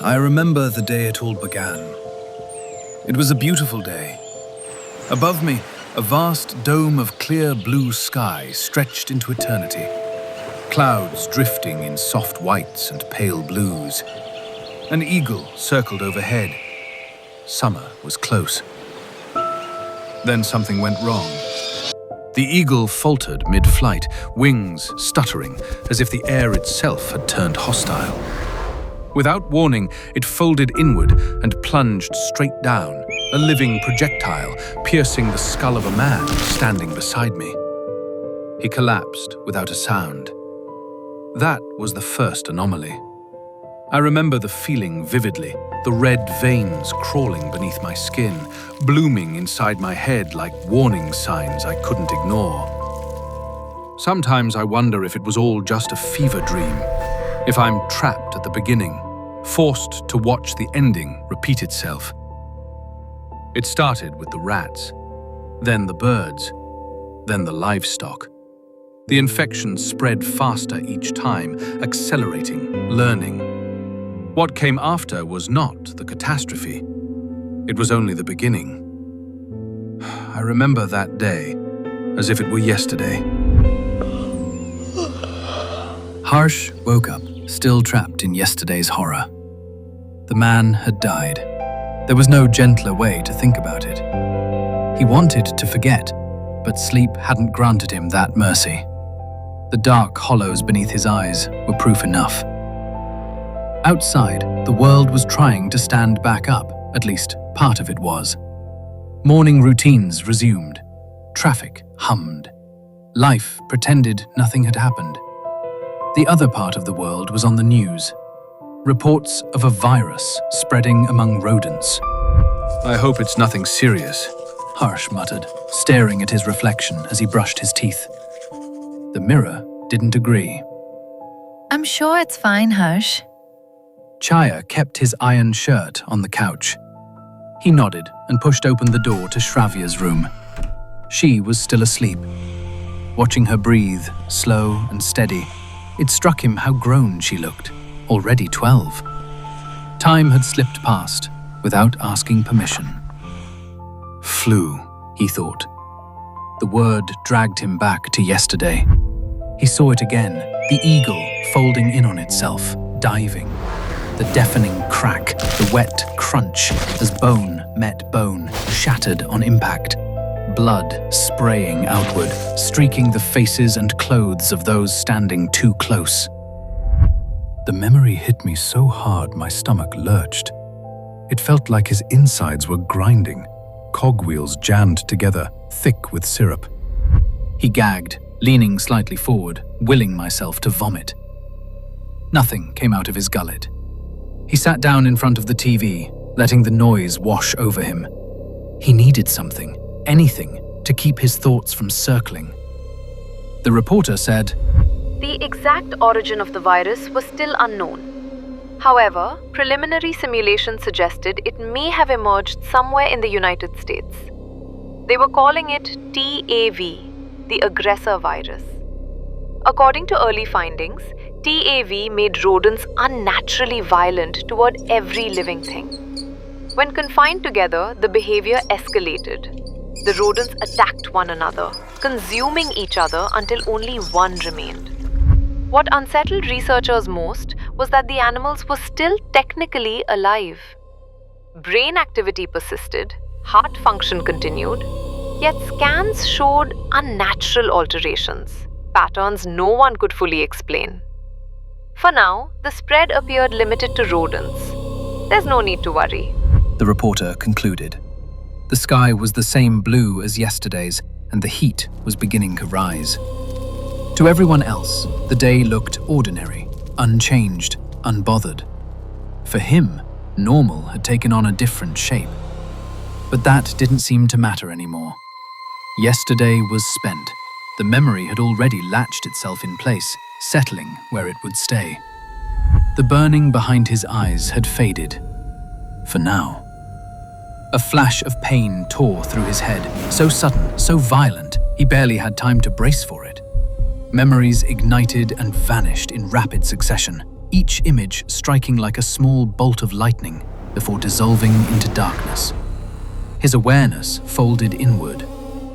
I remember the day it all began. It was a beautiful day. Above me, a vast dome of clear blue sky stretched into eternity. Clouds drifting in soft whites and pale blues. An eagle circled overhead. Summer was close. Then something went wrong. The eagle faltered mid-flight, wings stuttering, as if the air itself had turned hostile. Without warning, it folded inward and plunged straight down, a living projectile piercing the skull of a man standing beside me. He collapsed without a sound. That was the first anomaly. I remember the feeling vividly, the red veins crawling beneath my skin, blooming inside my head like warning signs I couldn't ignore. Sometimes I wonder if it was all just a fever dream, if I'm trapped at the beginning, forced to watch the ending repeat itself. It started with the rats, then the birds, then the livestock. The infection spread faster each time, accelerating, learning. What came after was not the catastrophe. It was only the beginning. I remember that day as if it were yesterday. Harsh woke up, still trapped in yesterday's horror. The man had died. There was no gentler way to think about it. He wanted to forget, but sleep hadn't granted him that mercy. The dark hollows beneath his eyes were proof enough. Outside, the world was trying to stand back up, at least part of it was. Morning routines resumed. Traffic hummed. Life pretended nothing had happened. The other part of the world was on the news. Reports of a virus spreading among rodents. I hope it's nothing serious, Harsh muttered, staring at his reflection as he brushed his teeth. The mirror didn't agree. I'm sure it's fine, Harsh. Chaya kept his iron shirt on the couch. He nodded and pushed open the door to Shravya's room. She was still asleep. Watching her breathe, slow and steady, it struck him how grown she looked, already 12. Time had slipped past without asking permission. Flu, he thought. The word dragged him back to yesterday. He saw it again, the eagle folding in on itself, diving. The deafening crack, the wet crunch as bone met bone, shattered on impact. Blood spraying outward, streaking the faces and clothes of those standing too close. The memory hit me so hard my stomach lurched. It felt like his insides were grinding, cogwheels jammed together, thick with syrup. He gagged, leaning slightly forward, willing myself to vomit. Nothing came out of his gullet. He sat down in front of the TV, letting the noise wash over him. He needed something, anything, to keep his thoughts from circling. The reporter said, "The exact origin of the virus was still unknown. However, preliminary simulations suggested it may have emerged somewhere in the United States. They were calling it TAV, the Aggressor Virus. According to early findings, TAV made rodents unnaturally violent toward every living thing. When confined together, the behavior escalated. The rodents attacked one another, consuming each other until only one remained. What unsettled researchers most was that the animals were still technically alive. Brain activity persisted, heart function continued, yet scans showed unnatural alterations, patterns no one could fully explain. For now, the spread appeared limited to rodents. There's no need to worry," the reporter concluded. The sky was the same blue as yesterday's, and the heat was beginning to rise. To everyone else, the day looked ordinary, unchanged, unbothered. For him, normal had taken on a different shape. But that didn't seem to matter anymore. Yesterday was spent. The memory had already latched itself in place, settling where it would stay. The burning behind his eyes had faded. For now. A flash of pain tore through his head, so sudden, so violent, he barely had time to brace for it. Memories ignited and vanished in rapid succession. each image striking like a small bolt of lightning before dissolving into darkness. His awareness folded inward.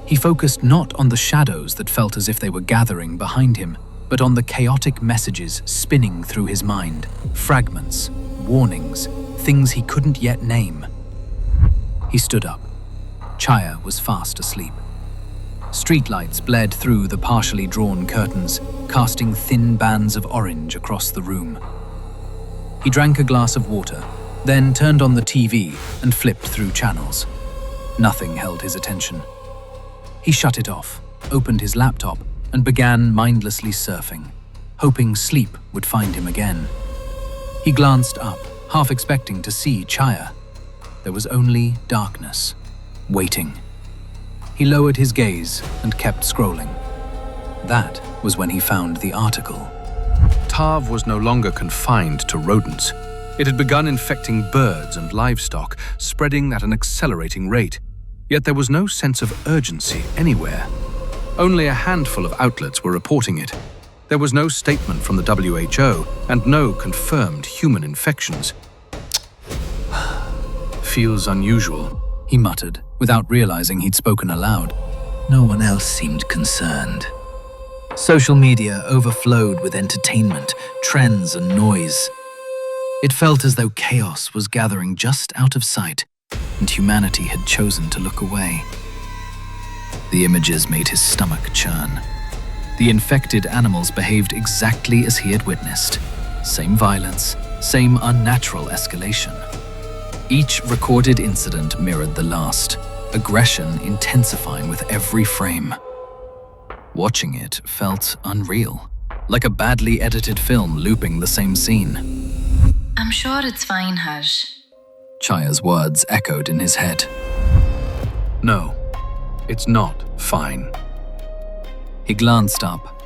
He focused not on the shadows that felt as if they were gathering behind him, but on the chaotic messages spinning through his mind, fragments, warnings, things he couldn't yet name. He stood up. Chaya was fast asleep. Streetlights bled through the partially drawn curtains, casting thin bands of orange across the room. He drank a glass of water, then turned on the TV and flipped through channels. Nothing held his attention. He shut it off, opened his laptop, and began mindlessly surfing, hoping sleep would find him again. He glanced up, half expecting to see Chaya. There was only darkness, waiting. He lowered his gaze and kept scrolling. That was when he found the article. Tav was no longer confined to rodents. It had begun infecting birds and livestock, spreading at an accelerating rate. Yet there was no sense of urgency anywhere. Only a handful of outlets were reporting it. There was no statement from the WHO and no confirmed human infections. Feels unusual, He muttered, without realizing he'd spoken aloud. No one else seemed concerned. Social media overflowed with entertainment, trends, and noise. It felt as though chaos was gathering just out of sight, and humanity had chosen to look away. The images made his stomach churn. The infected animals behaved exactly as he had witnessed. Same violence, same unnatural escalation. Each recorded incident mirrored the last, aggression intensifying with every frame. Watching it felt unreal, like a badly edited film looping the same scene. I'm sure it's fine, Harsh. Chaya's words echoed in his head. No, it's not fine. He glanced up.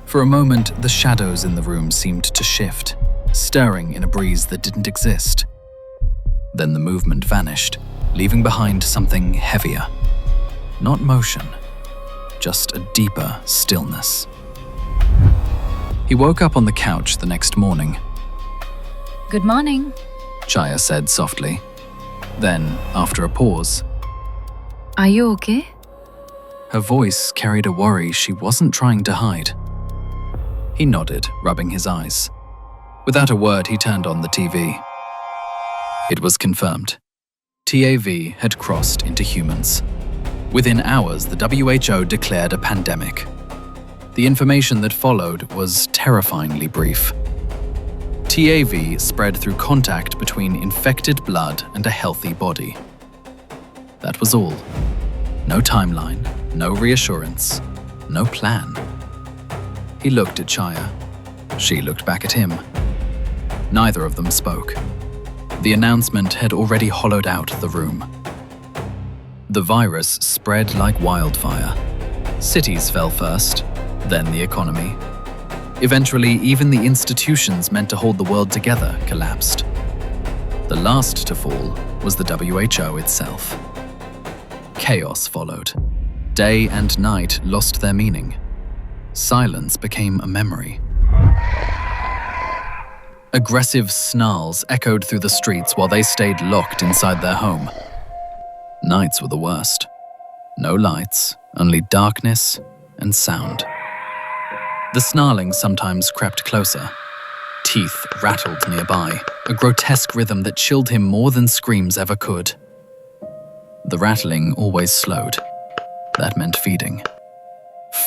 For a moment, the shadows in the room seemed to shift, stirring in a breeze that didn't exist. Then the movement vanished, leaving behind something heavier. Not motion, just a deeper stillness. He woke up on the couch the next morning. Good morning. Chaya said softly. Then, after a pause, Are you okay? her voice carried a worry she wasn't trying to hide. He nodded, rubbing his eyes. Without a word, he turned on the TV. It was confirmed. TAV had crossed into humans. Within hours, the WHO declared a pandemic. The information that followed was terrifyingly brief. TAV spread through contact between infected blood and a healthy body. That was all. No timeline, no reassurance, no plan. He looked at Chaya. She looked back at him. Neither of them spoke. The announcement had already hollowed out the room. The virus spread like wildfire. Cities fell first, then the economy. Eventually, even the institutions meant to hold the world together collapsed. The last to fall was the WHO itself. Chaos followed. Day and night lost their meaning. Silence became a memory. Aggressive snarls echoed through the streets while they stayed locked inside their home. Nights were the worst. No lights, only darkness and sound. The snarling sometimes crept closer. Teeth rattled nearby, a grotesque rhythm that chilled him more than screams ever could. The rattling always slowed. That meant feeding.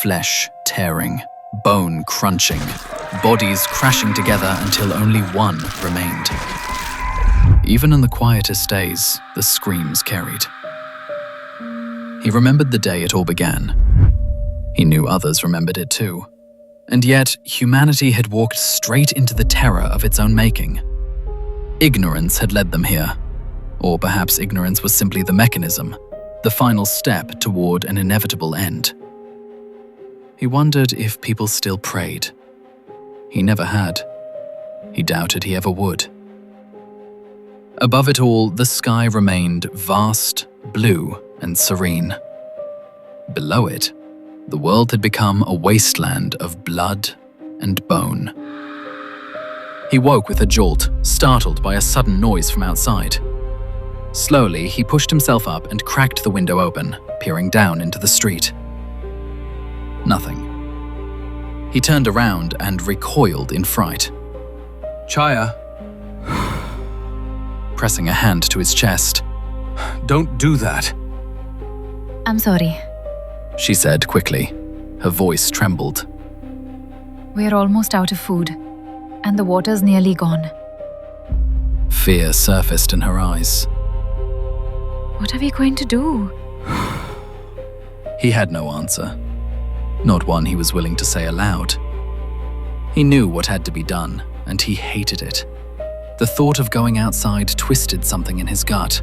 Flesh tearing, bone crunching, bodies crashing together until only one remained. Even in the quietest days, the screams carried. He remembered the day it all began. He knew others remembered it too. And yet, humanity had walked straight into the terror of its own making. Ignorance had led them here. Or perhaps ignorance was simply the mechanism, the final step toward an inevitable end. He wondered if people still prayed. He never had. He doubted he ever would. Above it all, the sky remained vast, blue, and serene. Below it, the world had become a wasteland of blood and bone. He woke with a jolt, startled by a sudden noise from outside. Slowly, he pushed himself up and cracked the window open, peering down into the street. Nothing. He turned around and recoiled in fright. Chaya, Pressing a hand to his chest, don't do that. I'm sorry. she said quickly. Her voice trembled. We're almost out of food, and the water's nearly gone. Fear surfaced in her eyes. What are we going to do? He had no answer. Not one he was willing to say aloud. He knew what had to be done, and he hated it. The thought of going outside twisted something in his gut.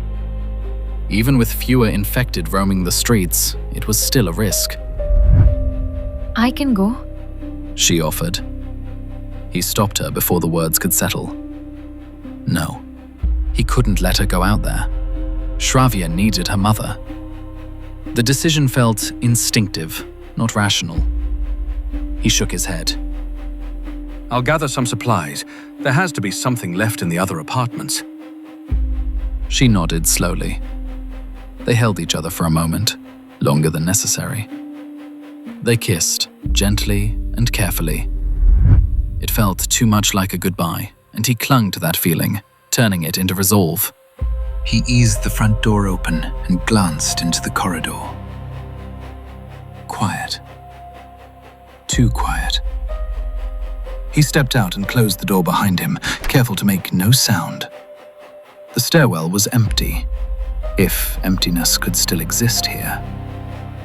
Even with fewer infected roaming the streets, it was still a risk. I can go. She offered. He stopped her before the words could settle. No, he couldn't let her go out there. Shravya needed her mother. The decision felt instinctive, not rational. He shook his head. I'll gather some supplies. There has to be something left in the other apartments. She nodded slowly. They held each other for a moment, longer than necessary. They kissed, gently and carefully. It felt too much like a goodbye, and he clung to that feeling, turning it into resolve. He eased the front door open and glanced into the corridor. Quiet. Too quiet. He stepped out and closed the door behind him, careful to make no sound. The stairwell was empty, if emptiness could still exist here.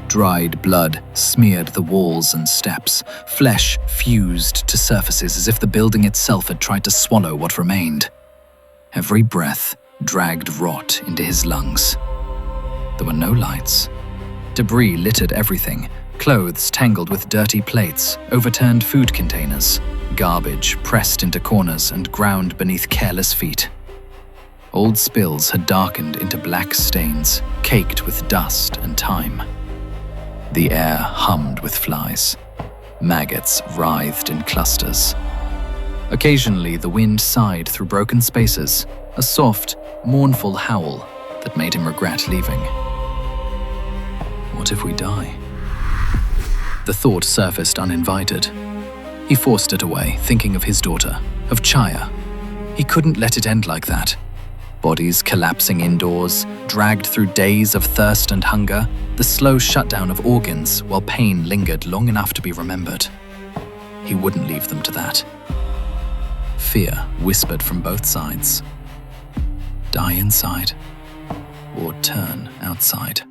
Dried blood smeared the walls and steps, flesh fused to surfaces as if the building itself had tried to swallow what remained. Every breath dragged rot into his lungs. There were no lights. Debris littered everything, clothes tangled with dirty plates, overturned food containers, garbage pressed into corners and ground beneath careless feet. Old spills had darkened into black stains, caked with dust and time. The air hummed with flies. Maggots writhed in clusters. Occasionally, the wind sighed through broken spaces, a soft, mournful howl that made him regret leaving. What if we die? The thought surfaced uninvited. He forced it away, thinking of his daughter, of Chaya. He couldn't let it end like that. Bodies collapsing indoors, dragged through days of thirst and hunger, the slow shutdown of organs while pain lingered long enough to be remembered. He wouldn't leave them to that. Fear whispered from both sides. Die inside, or turn outside.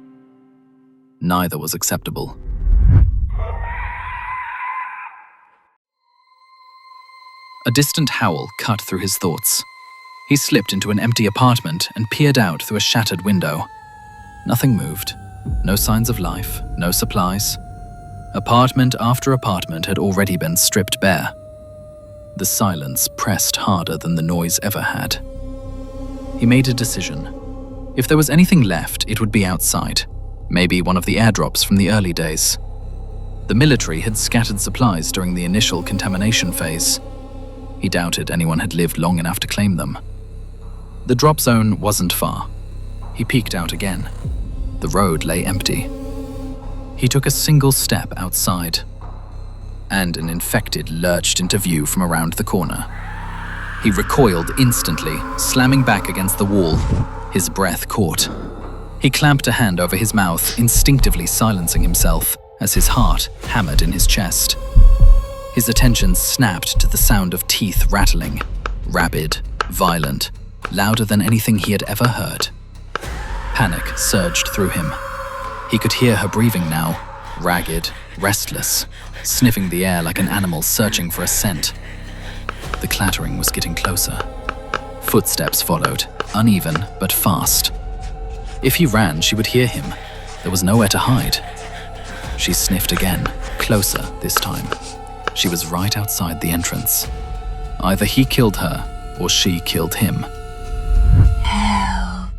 Neither was acceptable. A distant howl cut through his thoughts. He slipped into an empty apartment and peered out through a shattered window. Nothing moved. No signs of life, no supplies. Apartment after apartment had already been stripped bare. The silence pressed harder than the noise ever had. He made a decision. If there was anything left, it would be outside. Maybe one of the airdrops from the early days. The military had scattered supplies during the initial contamination phase. He doubted anyone had lived long enough to claim them. The drop zone wasn't far. He peeked out again. The road lay empty. He took a single step outside, and an infected lurched into view from around the corner. He recoiled instantly, slamming back against the wall, his breath caught. He clamped a hand over his mouth, instinctively silencing himself as his heart hammered in his chest. His attention snapped to the sound of teeth rattling, rabid, violent, louder than anything he had ever heard. Panic surged through him. He could hear her breathing now, ragged, restless, sniffing the air like an animal searching for a scent. The clattering was getting closer. Footsteps followed, uneven but fast. If he ran, she would hear him. There was nowhere to hide. She sniffed again, closer this time. She was right outside the entrance. Either he killed her, or she killed him. Help.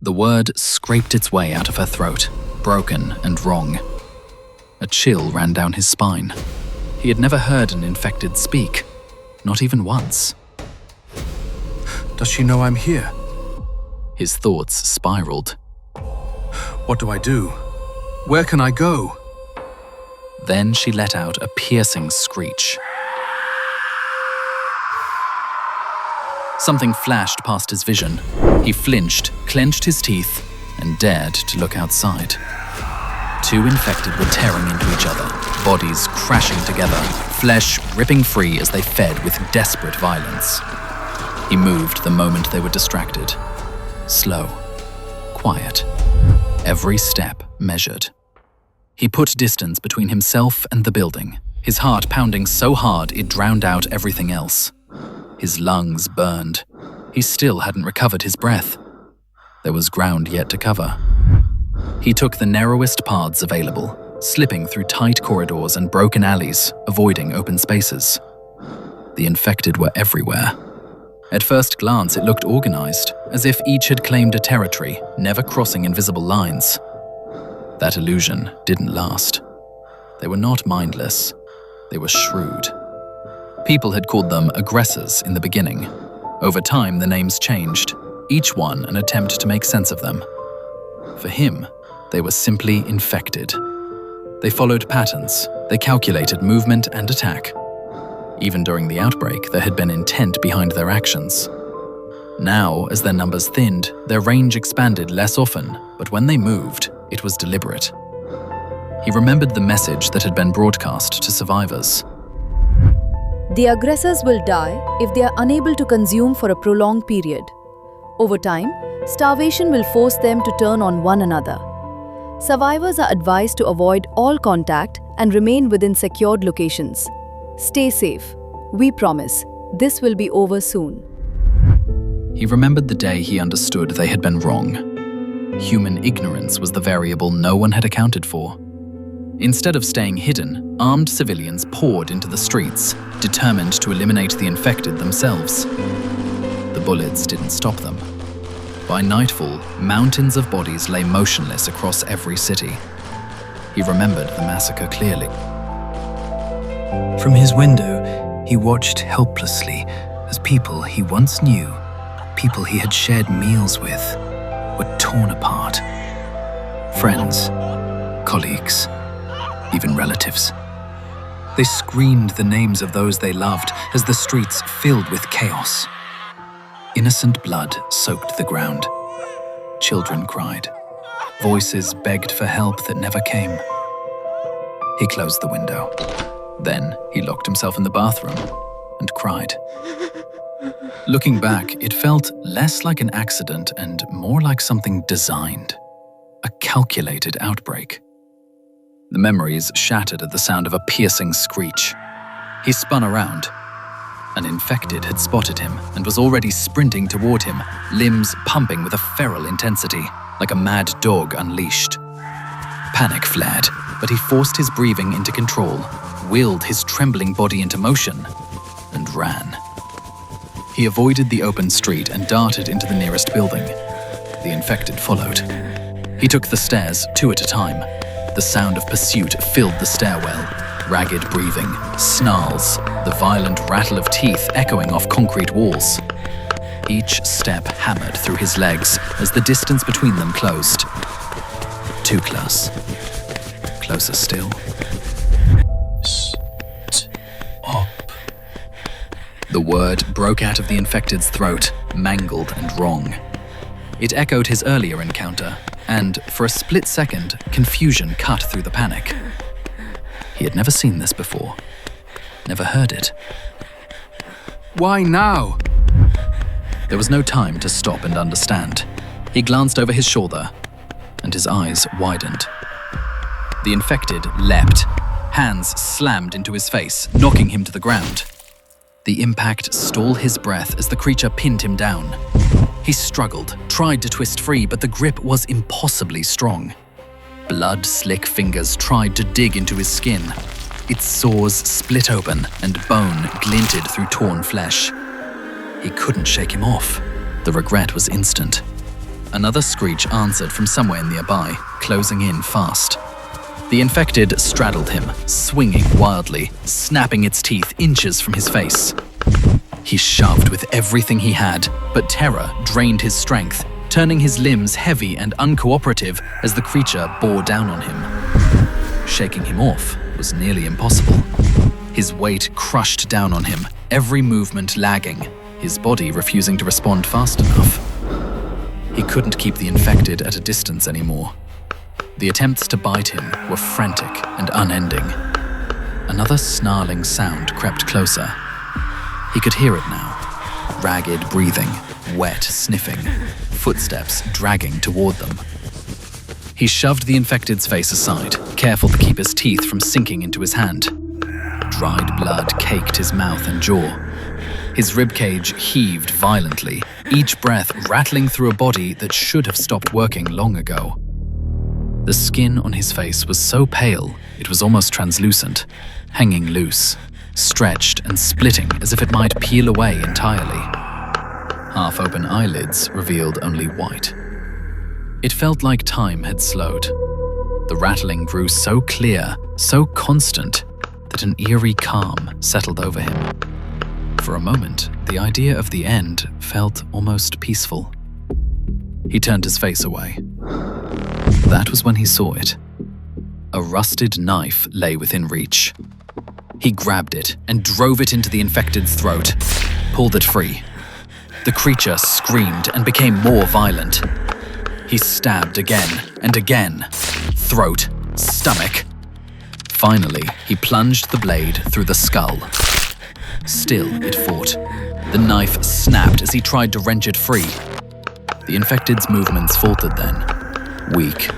The word scraped its way out of her throat, broken and wrong. A chill ran down his spine. He had never heard an infected speak, not even once. Does she know I'm here? His thoughts spiraled. What do I do? Where can I go? Then she let out a piercing screech. Something flashed past his vision. He flinched, clenched his teeth, and dared to look outside. Two infected were tearing into each other, bodies crashing together, flesh ripping free as they fed with desperate violence. He moved the moment they were distracted. Slow, quiet, every step measured. He put distance between himself and the building, his heart pounding so hard it drowned out everything else. His lungs burned. He still hadn't recovered his breath. There was ground yet to cover. He took the narrowest paths available, slipping through tight corridors and broken alleys, avoiding open spaces. The infected were everywhere. At first glance, it looked organized, as if each had claimed a territory, never crossing invisible lines. That illusion didn't last. They were not mindless. They were shrewd. People had called them aggressors in the beginning. Over time, the names changed, each one an attempt to make sense of them. For him, they were simply infected. They followed patterns. They calculated movement and attack. Even during the outbreak, there had been intent behind their actions. Now, as their numbers thinned, their range expanded less often, but when they moved, it was deliberate. He remembered the message that had been broadcast to survivors. The aggressors will die if they are unable to consume for a prolonged period. Over time, starvation will force them to turn on one another. Survivors are advised to avoid all contact and remain within secured locations. Stay safe. We promise, this will be over soon. He remembered the day he understood they had been wrong. Human ignorance was the variable no one had accounted for. Instead of staying hidden, armed civilians poured into the streets, determined to eliminate the infected themselves. The bullets didn't stop them. By nightfall, mountains of bodies lay motionless across every city. He remembered the massacre clearly. From his window, he watched helplessly as people he once knew, people he had shared meals with, were torn apart. Friends, colleagues, even relatives. They screamed the names of those they loved as the streets filled with chaos. Innocent blood soaked the ground. Children cried. Voices begged for help that never came. He closed the window. Then he locked himself in the bathroom and cried. Looking back, it felt less like an accident and more like something designed. A calculated outbreak. The memories shattered at the sound of a piercing screech. He spun around. An infected had spotted him and was already sprinting toward him, limbs pumping with a feral intensity, like a mad dog unleashed. Panic flared, but he forced his breathing into control, willed his trembling body into motion, and ran. He avoided the open street and darted into the nearest building. The infected followed. He took the stairs, two at a time. The sound of pursuit filled the stairwell. Ragged breathing, snarls, the violent rattle of teeth echoing off concrete walls. Each step hammered through his legs as the distance between them closed. Too close. Closer still. Stop. The word broke out of the infected's throat, mangled and wrong. It echoed his earlier encounter, and for a split second, confusion cut through the panic. He had never seen this before, never heard it. Why now? There was no time to stop and understand. He glanced over his shoulder, and his eyes widened. The infected leapt. Hands slammed into his face, knocking him to the ground. The impact stalled his breath as the creature pinned him down. He struggled, tried to twist free, but the grip was impossibly strong. Blood-slick fingers tried to dig into his skin. Its sores split open, and bone glinted through torn flesh. He couldn't shake him off. The regret was instant. Another screech answered from somewhere nearby, closing in fast. The infected straddled him, swinging wildly, snapping its teeth inches from his face. He shoved with everything he had, but terror drained his strength, turning his limbs heavy and uncooperative as the creature bore down on him. Shaking him off was nearly impossible. His weight crushed down on him, every movement lagging, his body refusing to respond fast enough. He couldn't keep the infected at a distance anymore. The attempts to bite him were frantic and unending. Another snarling sound crept closer. He could hear it now. Ragged breathing, wet sniffing, footsteps dragging toward them. He shoved the infected's face aside, careful to keep his teeth from sinking into his hand. Dried blood caked his mouth and jaw. His ribcage heaved violently, each breath rattling through a body that should have stopped working long ago. The skin on his face was so pale, it was almost translucent, hanging loose, stretched and splitting as if it might peel away entirely. Half-open eyelids revealed only white. It felt like time had slowed. The rattling grew so clear, so constant, that an eerie calm settled over him. For a moment, the idea of the end felt almost peaceful. He turned his face away. That was when he saw it. A rusted knife lay within reach. He grabbed it and drove it into the infected's throat, pulled it free. The creature screamed and became more violent. He stabbed again and again, throat, stomach. Finally, he plunged the blade through the skull. Still, it fought. The knife snapped as he tried to wrench it free. The infected's movements faltered then, weak,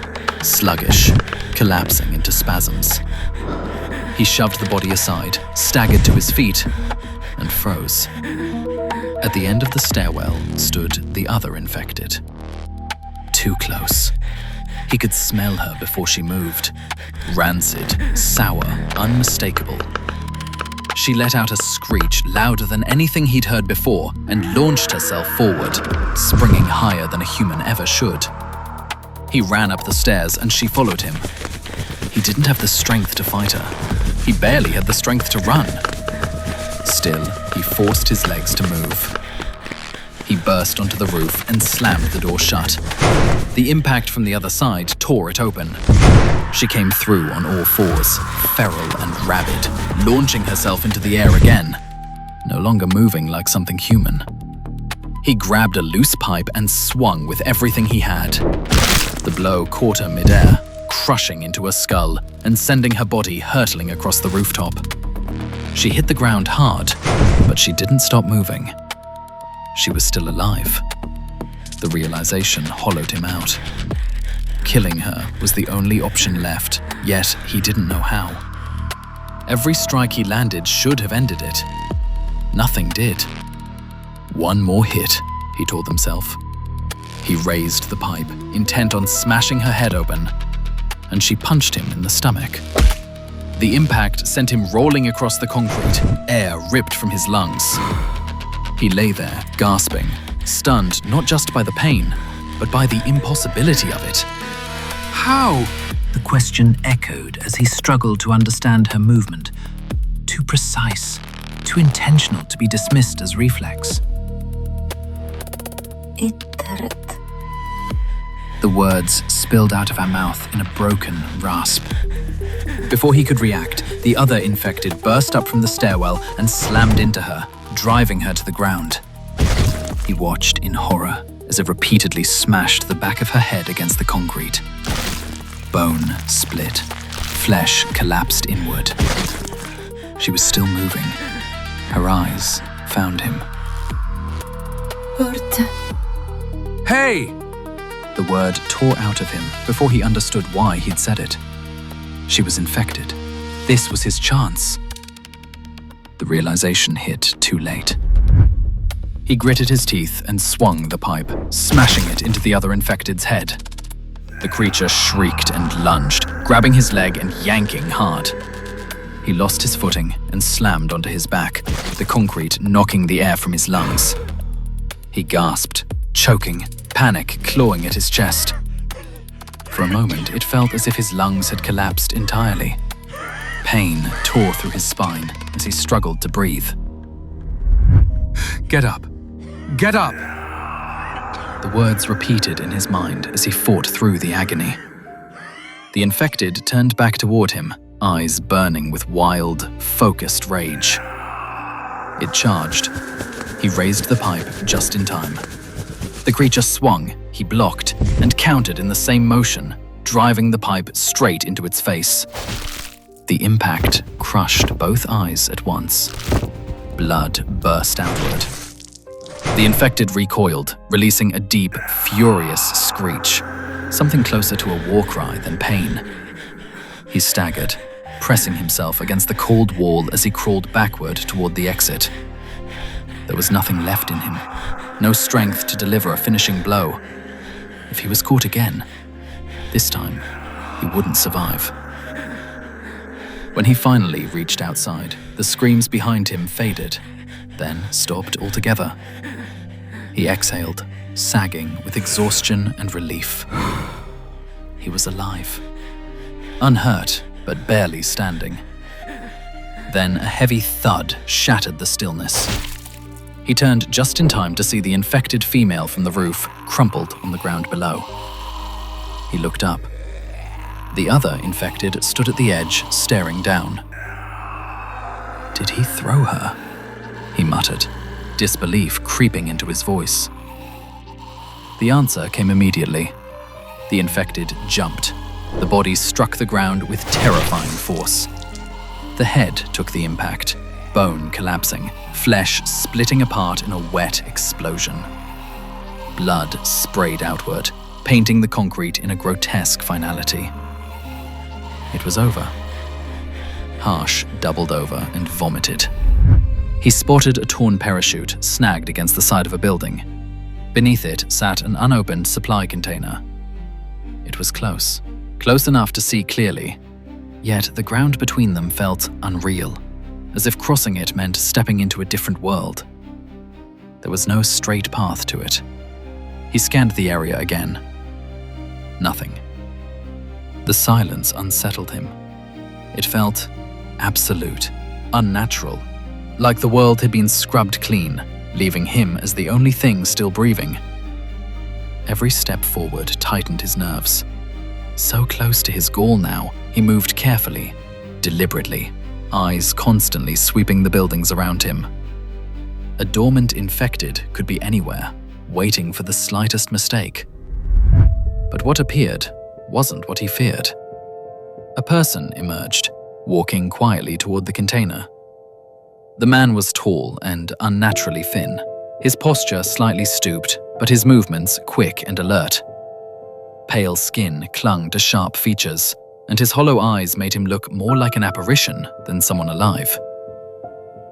sluggish, collapsing into spasms. He shoved the body aside, staggered to his feet, and froze. At the end of the stairwell stood the other infected. Too close. He could smell her before she moved. Rancid, sour, unmistakable. She let out a screech louder than anything he'd heard before and launched herself forward, springing higher than a human ever should. He ran up the stairs and she followed him. He didn't have the strength to fight her. He barely had the strength to run. Still, he forced his legs to move. He burst onto the roof and slammed the door shut. The impact from the other side tore it open. She came through on all fours, feral and rabid, launching herself into the air again, no longer moving like something human. He grabbed a loose pipe and swung with everything he had. The blow caught her midair, crushing into her skull and sending her body hurtling across the rooftop. She hit the ground hard, but she didn't stop moving. She was still alive. The realization hollowed him out. Killing her was the only option left, yet he didn't know how. Every strike he landed should have ended it. Nothing did. One more hit, he told himself. He raised the pipe, intent on smashing her head open, and she punched him in the stomach. The impact sent him rolling across the concrete, air ripped from his lungs. He lay there, gasping, stunned not just by the pain, but by the impossibility of it. How? The question echoed as he struggled to understand her movement. Too precise, too intentional to be dismissed as reflex. The words spilled out of her mouth in a broken rasp. Before he could react, the other infected burst up from the stairwell and slammed into her, driving her to the ground. He watched in horror as it repeatedly smashed the back of her head against the concrete. Bone split, flesh collapsed inward. She was still moving. Her eyes found him. Hey! The word tore out of him before he understood why he'd said it. She was infected. This was his chance. The realization hit too late. He gritted his teeth and swung the pipe, smashing it into the other infected's head. The creature shrieked and lunged, grabbing his leg and yanking hard. He lost his footing and slammed onto his back, the concrete knocking the air from his lungs. He gasped, choking, panic clawing at his chest. For a moment, it felt as if his lungs had collapsed entirely. Pain tore through his spine as he struggled to breathe. Get up! Get up! The words repeated in his mind as he fought through the agony. The infected turned back toward him, eyes burning with wild, focused rage. It charged. He raised the pipe just in time. The creature swung, he blocked, and countered in the same motion, driving the pipe straight into its face. The impact crushed both eyes at once. Blood burst outward. The infected recoiled, releasing a deep, furious screech, something closer to a war cry than pain. He staggered, pressing himself against the cold wall as he crawled backward toward the exit. There was nothing left in him, no strength to deliver a finishing blow. If he was caught again, this time, he wouldn't survive. When he finally reached outside, the screams behind him faded, then stopped altogether. He exhaled, sagging with exhaustion and relief. He was alive. Unhurt, but barely standing. Then a heavy thud shattered the stillness. He turned just in time to see the infected female from the roof crumpled on the ground below. He looked up. The other infected stood at the edge, staring down. Did he throw her? He muttered, disbelief creeping into his voice. The answer came immediately. The infected jumped. The body struck the ground with terrifying force. The head took the impact, bone collapsing, flesh splitting apart in a wet explosion. Blood sprayed outward, painting the concrete in a grotesque finality. It was over. Harsh doubled over and vomited. He spotted a torn parachute snagged against the side of a building. Beneath it sat an unopened supply container. It was close enough to see clearly, yet the ground between them felt unreal, as if crossing it meant stepping into a different world. There was no straight path to it. He scanned the area again. Nothing. The silence unsettled him. It felt absolute, unnatural, like the world had been scrubbed clean, leaving him as the only thing still breathing. Every step forward tightened his nerves. So close to his goal now, he moved carefully, deliberately, eyes constantly sweeping the buildings around him. A dormant infected could be anywhere, waiting for the slightest mistake. But what appeared wasn't what he feared. A person emerged, walking quietly toward the container. The man was tall and unnaturally thin, his posture slightly stooped, but his movements quick and alert. Pale skin clung to sharp features, and his hollow eyes made him look more like an apparition than someone alive.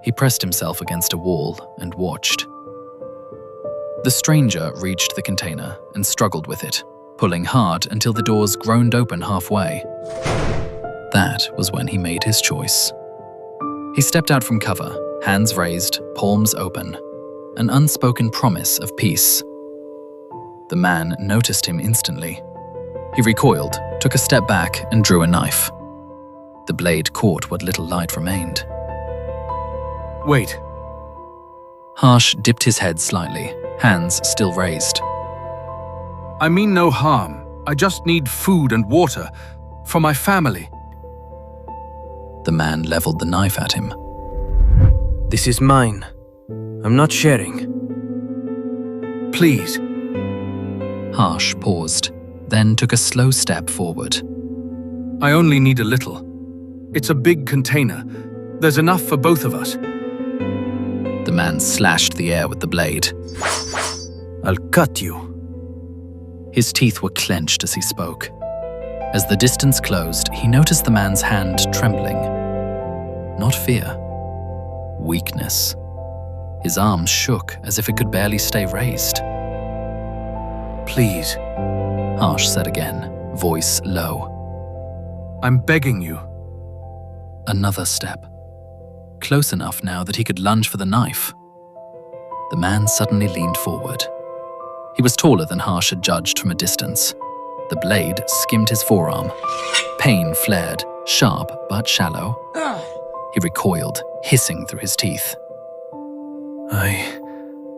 He pressed himself against a wall and watched. The stranger reached the container and struggled with it, pulling hard until the doors groaned open halfway. That was when he made his choice. He stepped out from cover, hands raised, palms open, an unspoken promise of peace. The man noticed him instantly. He recoiled, took a step back, and drew a knife. The blade caught what little light remained. Wait. Harsh dipped his head slightly, hands still raised. I mean no harm. I just need food and water for my family. The man leveled the knife at him. This is mine. I'm not sharing. Please. Harsh paused, then took a slow step forward. I only need a little. It's a big container. There's enough for both of us. The man slashed the air with the blade. I'll cut you. His teeth were clenched as he spoke. As the distance closed, he noticed the man's hand trembling. Not fear. Weakness. His arms shook as if it could barely stay raised. Please. Harsh said again, voice low. I'm begging you. Another step. Close enough now that he could lunge for the knife. The man suddenly leaned forward. He was taller than Harsh had judged from a distance. The blade skimmed his forearm. Pain flared, sharp but shallow. He recoiled, hissing through his teeth. I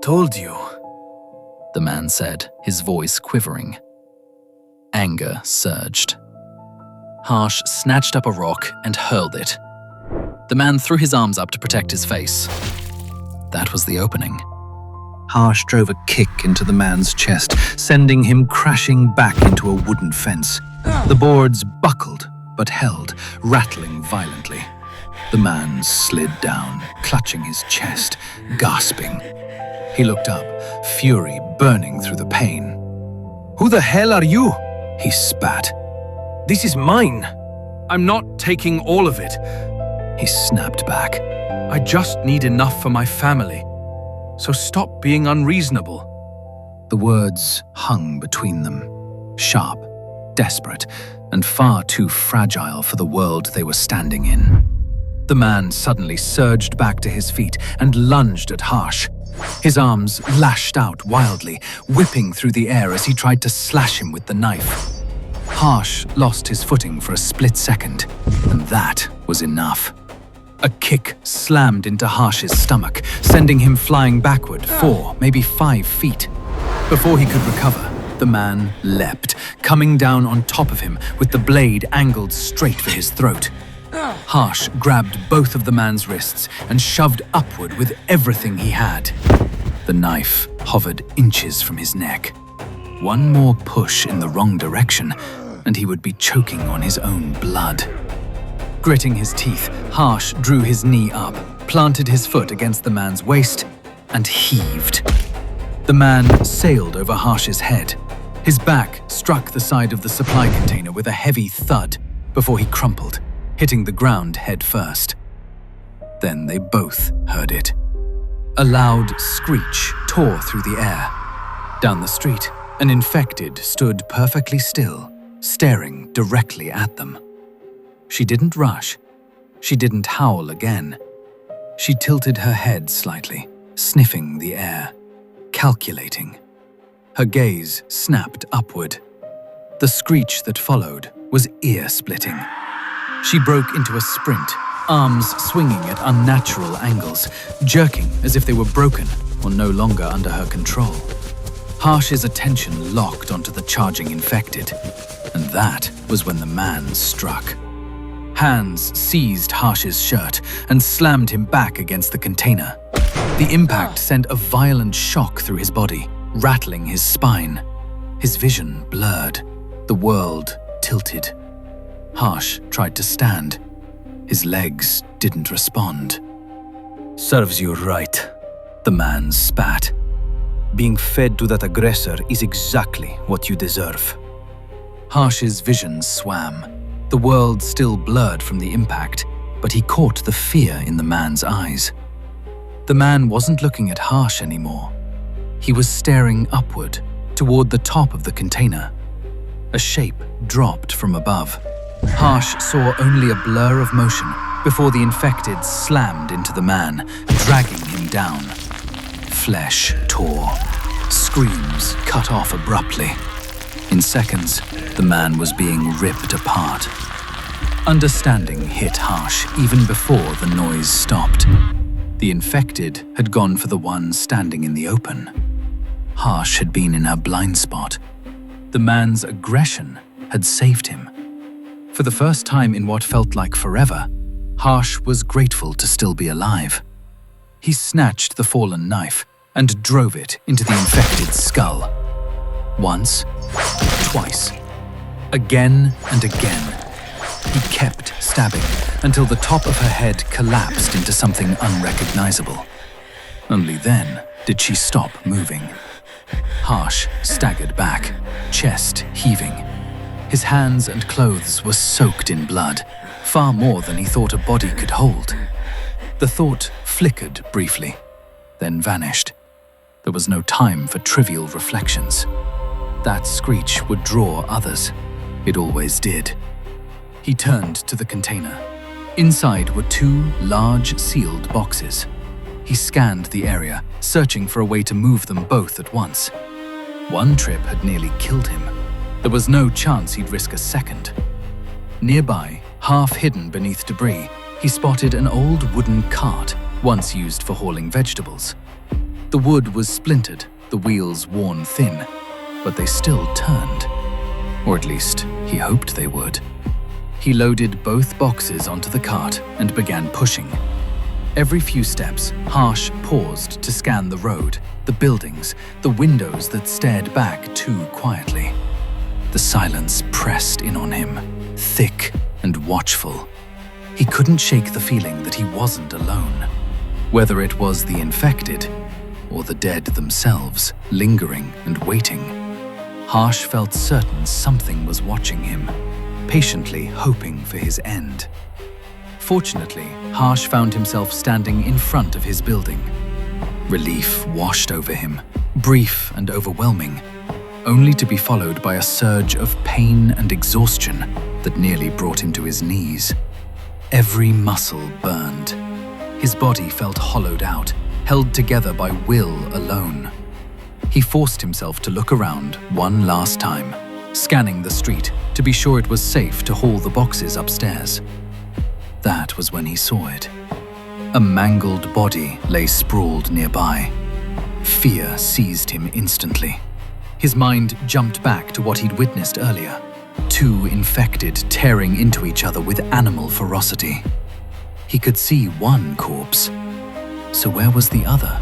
told you, the man said, his voice quivering. Anger surged. Harsh snatched up a rock and hurled it. The man threw his arms up to protect his face. That was the opening. Harsh drove a kick into the man's chest, sending him crashing back into a wooden fence. The boards buckled but held, rattling violently. The man slid down, clutching his chest, gasping. He looked up, fury burning through the pain. Who the hell are you? He spat. this is mine. I'm not taking all of it. He snapped back. I just need enough for my family. So stop being unreasonable. The words hung between them, sharp, desperate, and far too fragile for the world they were standing in. The man suddenly surged back to his feet and lunged at Harsh. His arms lashed out wildly, whipping through the air as he tried to slash him with the knife. Harsh lost his footing for a split second, and that was enough. A kick slammed into Harsh's stomach, sending him flying backward 4, maybe 5 feet. Before he could recover, the man leapt, coming down on top of him with the blade angled straight for his throat. Harsh grabbed both of the man's wrists and shoved upward with everything he had. The knife hovered inches from his neck. One more push in the wrong direction, and he would be choking on his own blood. Gritting his teeth, Harsh drew his knee up, planted his foot against the man's waist, and heaved. The man sailed over Harsh's head. His back struck the side of the supply container with a heavy thud before he crumpled, hitting the ground head first. Then they both heard it. A loud screech tore through the air. Down the street, an infected stood perfectly still, staring directly at them. She didn't rush. She didn't howl again. She tilted her head slightly, sniffing the air, calculating. Her gaze snapped upward. The screech that followed was ear-splitting. She broke into a sprint, arms swinging at unnatural angles, jerking as if they were broken or no longer under her control. Harsh's attention locked onto the charging infected, and that was when the man struck. Hands seized Harsh's shirt and slammed him back against the container. The impact sent a violent shock through his body, rattling his spine. His vision blurred, the world tilted. Harsh tried to stand. His legs didn't respond. Serves you right. The man spat. Being fed to that aggressor is exactly what you deserve. Harsh's vision swam. The world still blurred from the impact, but he caught the fear in the man's eyes. The man wasn't looking at Harsh anymore. He was staring upward, toward the top of the container. A shape dropped from above. Harsh saw only a blur of motion before the infected slammed into the man, dragging him down. Flesh tore. Screams cut off abruptly. In seconds, the man was being ripped apart. Understanding hit Harsh even before the noise stopped. The infected had gone for the one standing in the open. Harsh had been in her blind spot. The man's aggression had saved him. For the first time in what felt like forever, Harsh was grateful to still be alive. He snatched the fallen knife and drove it into the infected's skull. Once, twice, again and again. He kept stabbing until the top of her head collapsed into something unrecognizable. Only then did she stop moving. Harsh staggered back, chest heaving. His hands and clothes were soaked in blood, far more than he thought a body could hold. The thought flickered briefly, then vanished. There was no time for trivial reflections. That screech would draw others. It always did. He turned to the container. Inside were 2 large sealed boxes. He scanned the area, searching for a way to move them both at once. One trip had nearly killed him. There was no chance he'd risk a second. Nearby, half hidden beneath debris, he spotted an old wooden cart once used for hauling vegetables. The wood was splintered, the wheels worn thin, but they still turned. Or at least, he hoped they would. He loaded both boxes onto the cart and began pushing. Every few steps, Harsh paused to scan the road, the buildings, the windows that stared back too quietly. The silence pressed in on him, thick and watchful. He couldn't shake the feeling that he wasn't alone. Whether it was the infected or the dead themselves, lingering and waiting, Harsh felt certain something was watching him, patiently hoping for his end. Fortunately, Harsh found himself standing in front of his building. Relief washed over him, brief and overwhelming, only to be followed by a surge of pain and exhaustion that nearly brought him to his knees. Every muscle burned. His body felt hollowed out, held together by will alone. He forced himself to look around one last time, scanning the street to be sure it was safe to haul the boxes upstairs. That was when he saw it. A mangled body lay sprawled nearby. Fear seized him instantly. His mind jumped back to what he'd witnessed earlier. Two infected tearing into each other with animal ferocity. He could see one corpse. So where was the other?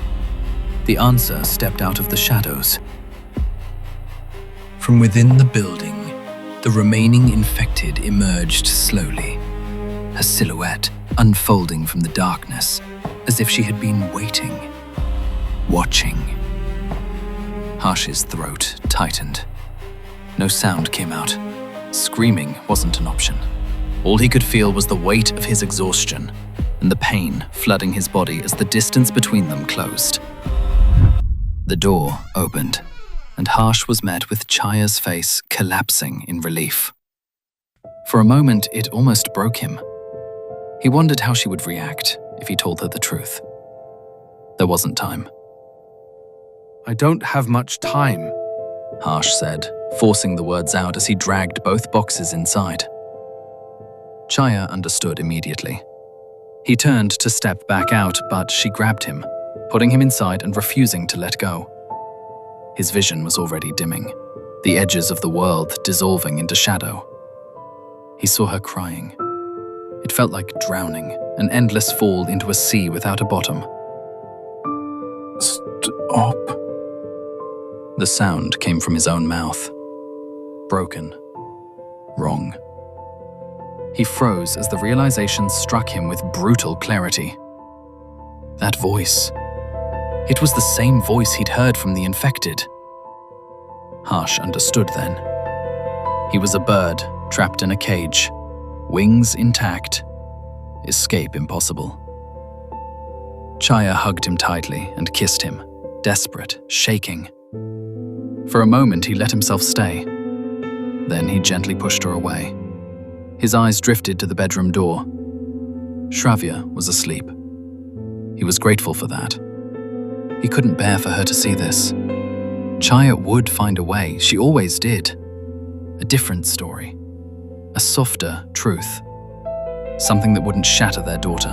The answer stepped out of the shadows. From within the building, the remaining infected emerged slowly, her silhouette unfolding from the darkness, as if she had been waiting, watching. Harsh's throat tightened. No sound came out. Screaming wasn't an option. All he could feel was the weight of his exhaustion and the pain flooding his body as the distance between them closed. The door opened, and Harsh was met with Chaya's face collapsing in relief. For a moment, it almost broke him. He wondered how she would react if he told her the truth. There wasn't time. I don't have much time, Harsh said, forcing the words out as he dragged both boxes inside. Chaya understood immediately. He turned to step back out, but she grabbed him, putting him inside and refusing to let go. His vision was already dimming, the edges of the world dissolving into shadow. He saw her crying. It felt like drowning, an endless fall into a sea without a bottom. Stop. The sound came from his own mouth. Broken. Wrong. He froze as the realization struck him with brutal clarity. That voice. It was the same voice he'd heard from the infected. Harsh understood then. He was a bird trapped in a cage, wings intact, escape impossible. Chaya hugged him tightly and kissed him, desperate, shaking. For a moment, he let himself stay. Then he gently pushed her away. His eyes drifted to the bedroom door. Shravya was asleep. He was grateful for that. He couldn't bear for her to see this. Chaya would find a way, she always did. A different story. A softer truth. Something that wouldn't shatter their daughter.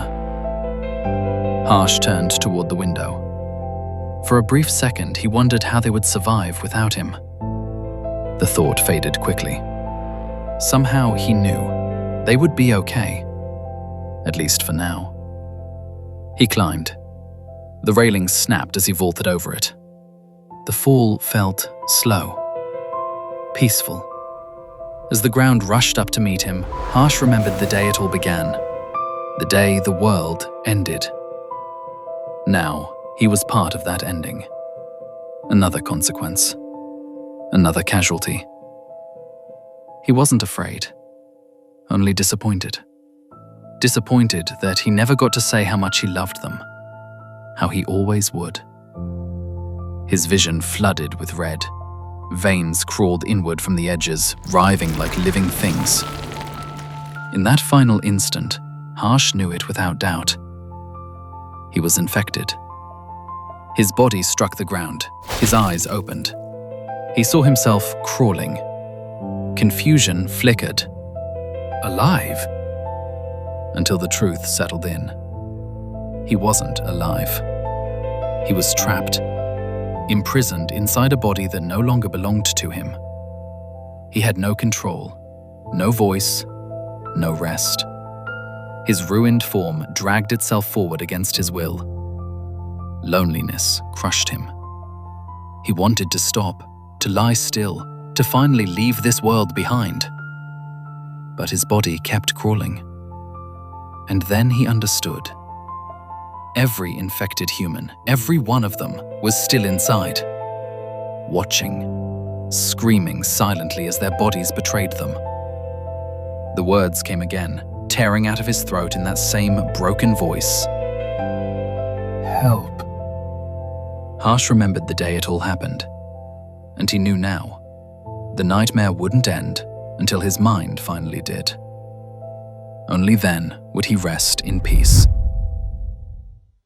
Harsh turned toward the window. For a brief second, he wondered how they would survive without him. The thought faded quickly. Somehow he knew they would be okay, at least for now. He climbed. The railing snapped as he vaulted over it. The fall felt slow, peaceful. As the ground rushed up to meet him, Harsh remembered the day it all began, the day the world ended. Now, he was part of that ending. Another consequence. Another casualty. He wasn't afraid, only disappointed. Disappointed that he never got to say how much he loved them, how he always would. His vision flooded with red. Veins crawled inward from the edges, writhing like living things. In that final instant, Harsh knew it without doubt. He was infected. His body struck the ground, his eyes opened. He saw himself crawling, Confusion flickered Alive? until the truth settled in. He wasn't alive. He was trapped, imprisoned inside a body that no longer belonged to him. He had no control, no voice, no rest. His ruined form dragged itself forward against his will. Loneliness crushed him. He wanted to stop, to lie still, to finally leave this world behind. But his body kept crawling. And then he understood. Every infected human, every one of them, was still inside, watching, screaming silently as their bodies betrayed them. The words came again, tearing out of his throat in that same broken voice. Help. Harsh remembered the day it all happened, and he knew now. The nightmare wouldn't end until his mind finally did. Only then would he rest in peace.